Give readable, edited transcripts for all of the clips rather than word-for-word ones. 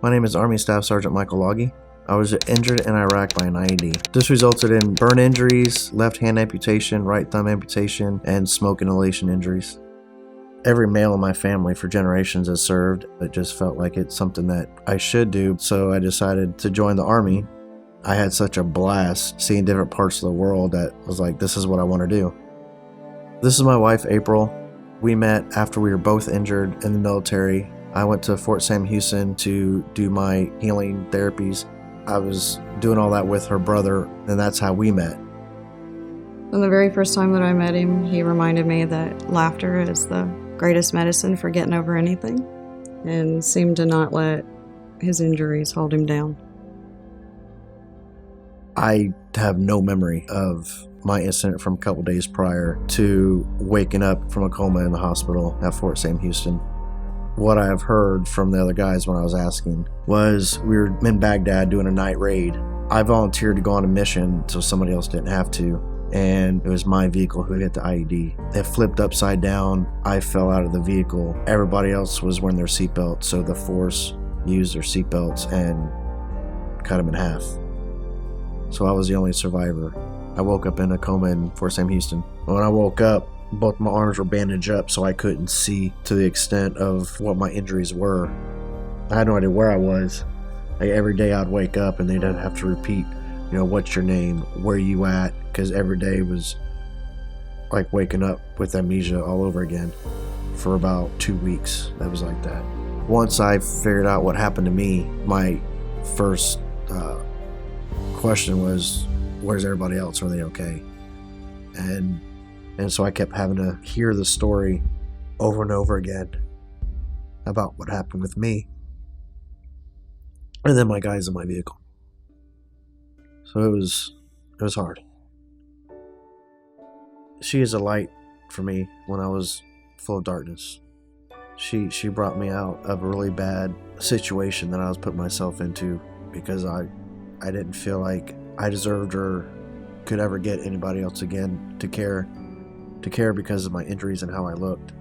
My name is Army Staff Sergeant Michael Lage. I was injured in Iraq by an IED. This resulted in burn injuries, left hand amputation, right thumb amputation, and smoke inhalation injuries. Every male in my family for generations has served. It just felt like it's something that I should do, so I decided to join the Army. I had such a blast seeing different parts of the world that I was like, this is what I want to do. This is my wife, April. We met after we were both injured in the military. I went to Fort Sam Houston to do my healing therapies. I was doing all that with her brother, and that's how we met. From the very first time that I met him, he reminded me that laughter is the greatest medicine for getting over anything, and seemed to not let his injuries hold him down. I have no memory of my incident from a couple days prior to waking up from a coma in the hospital at Fort Sam Houston. What I have heard from the other guys when I was asking was we were in Baghdad doing a night raid. I volunteered to go on a mission so somebody else didn't have to, and it was my vehicle who hit the IED. It flipped upside down. I fell out of the vehicle. Everybody else was wearing their seatbelts, so the force used their seatbelts and cut them in half. So I was the only survivor. I woke up in a coma in Fort Sam Houston. When I woke up, both my arms were bandaged up so I couldn't see to the extent of what my injuries were. I had no idea where I was. Like every day I'd wake up and they'd have to repeat, what's your name, where you at, because every day was like waking up with amnesia all over again for about 2 weeks. That was like that. Once I figured out what happened to me, my first question was, where's everybody else? Are they okay? And so I kept having to hear the story over and over again about what happened with me. And then my guys in my vehicle. So it was hard. She is a light for me when I was full of darkness. She brought me out of a really bad situation that I was putting myself into because I didn't feel like I deserved or could ever get anybody else again to care because of my injuries and how I looked.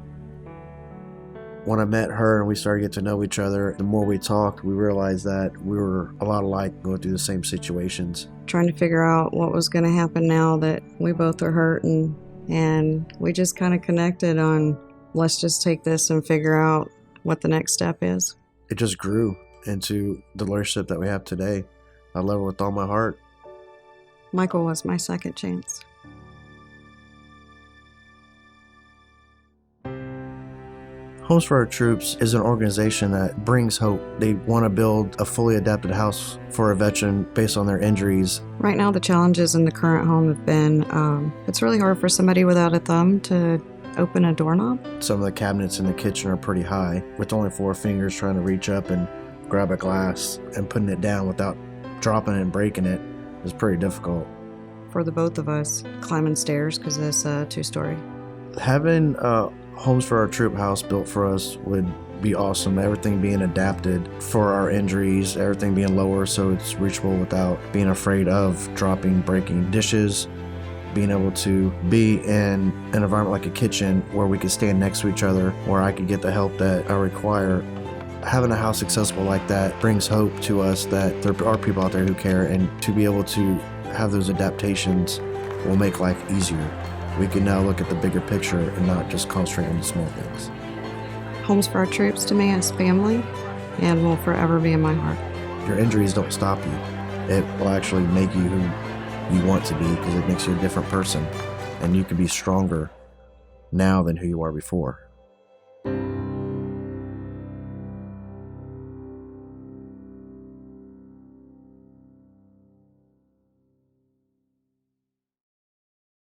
When I met her and we started to get to know each other, the more we talked, we realized that we were a lot alike, going through the same situations. Trying to figure out what was going to happen now that we both are hurt, and we just kind of connected on, let's just take this and figure out what the next step is. It just grew into the relationship that we have today. I love her with all my heart. Michael was my second chance. Homes for Our Troops is an organization that brings hope. They want to build a fully adapted house for a veteran based on their injuries. Right now, the challenges in the current home have been, it's really hard for somebody without a thumb to open a doorknob. Some of the cabinets in the kitchen are pretty high, with only 4 fingers trying to reach up and grab a glass and putting it down without dropping it and breaking it is pretty difficult. For the both of us, climbing stairs, because it's a 2-story. Having Homes for Our Troop house built for us would be awesome. Everything being adapted for our injuries, everything being lower so it's reachable without being afraid of dropping, breaking dishes, being able to be in an environment like a kitchen where we could stand next to each other, where I could get the help that I require. Having a house accessible like that brings hope to us that there are people out there who care, and to be able to have those adaptations will make life easier. We can now look at the bigger picture and not just concentrate on the small things. Homes for Our Troops to me is family and will forever be in my heart. Your injuries don't stop you. It will actually make you who you want to be, because it makes you a different person, and you can be stronger now than who you are before.